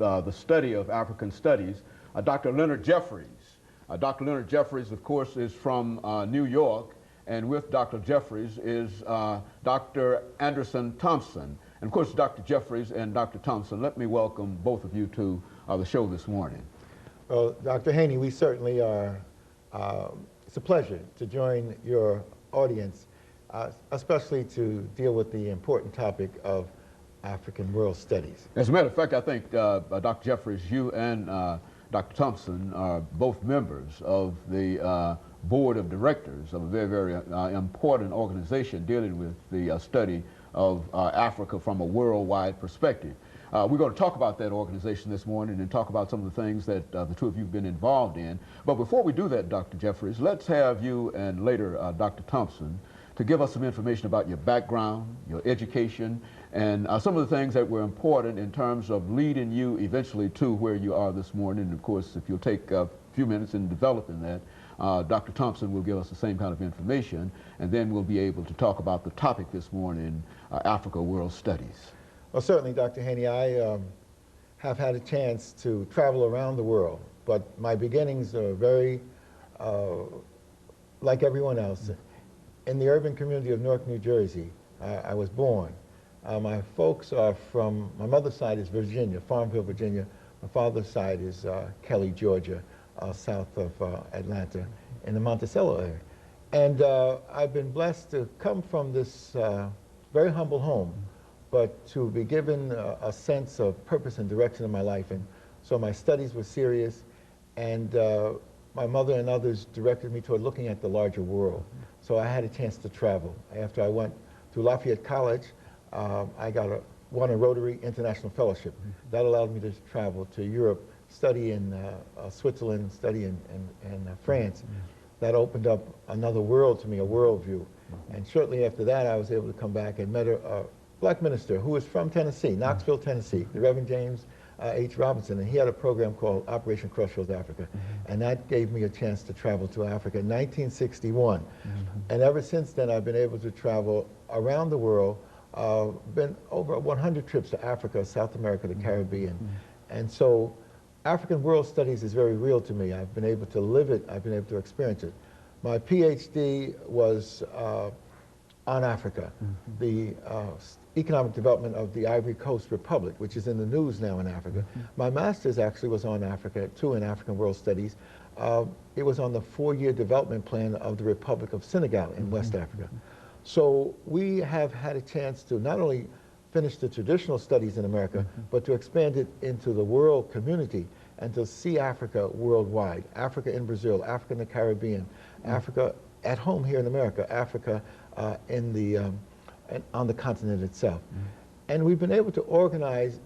the study of African studies, Dr. Leonard Jeffries. Dr. Leonard Jeffries, of course, is from New York, and with Dr. Jeffries is Dr. Anderson Thompson. And of course, Dr. Jeffries and Dr. Thompson, let me welcome both of you to the show this morning. Well, Dr. Haney, we certainly are, it's a pleasure to join your audience, especially to deal with the important topic of African world studies. As a matter of fact, I think, Dr. Jeffries, you and Dr. Thompson are both members of the board of directors of a very, very important organization dealing with the study of Africa from a worldwide perspective. We're going to talk about that organization this morning and talk about some of the things that the two of you have been involved in. But before we do that, Dr. Jeffries, let's have you and later Dr. Thompson to give us some information about your background, your education, and some of the things that were important in terms of leading you eventually to where you are this morning. And of course, if you'll take a few minutes in developing that, Dr. Thompson will give us the same kind of information, and then we'll be able to talk about the topic this morning, Africa World Studies. Well, certainly, Dr. Haney, I have had a chance to travel around the world, but my beginnings are very, like everyone else, in the urban community of Newark, New Jersey. I was born. My folks are from, my mother's side is Virginia, Farmville, Virginia. My father's side is Kelly, Georgia, south of Atlanta, in the Monticello area. And I've been blessed to come from this very humble home, but to be given a sense of purpose and direction in my life. And so my studies were serious, and my mother and others directed me toward looking at the larger world. So I had a chance to travel. After I went to Lafayette College, I won a Rotary International Fellowship. That allowed me to travel to Europe, study in Switzerland, study in France. That opened up another world to me, a worldview. And shortly after that, I was able to come back and met a black minister who was from Tennessee, Knoxville, Tennessee, the Reverend James H. Robinson, and he had a program called Operation Crossroads Africa, and that gave me a chance to travel to Africa in 1961. And ever since then, I've been able to travel around the world, been over 100 trips to Africa, South America, the Caribbean. And so African world studies is very real to me. I've been able to live it, I've been able to experience it. My PhD was on Africa, the economic development of the Ivory Coast Republic, which is in the news now in Africa. My master's actually was on Africa, too, in African world studies. It was on the 4-year development plan of the Republic of Senegal in West Africa. So we have had a chance to not only finish the traditional studies in America, but to expand it into the world community and to see Africa worldwide. Africa in Brazil, Africa in the Caribbean, Africa at home here in America, Africa on the continent itself. And we've been able to organize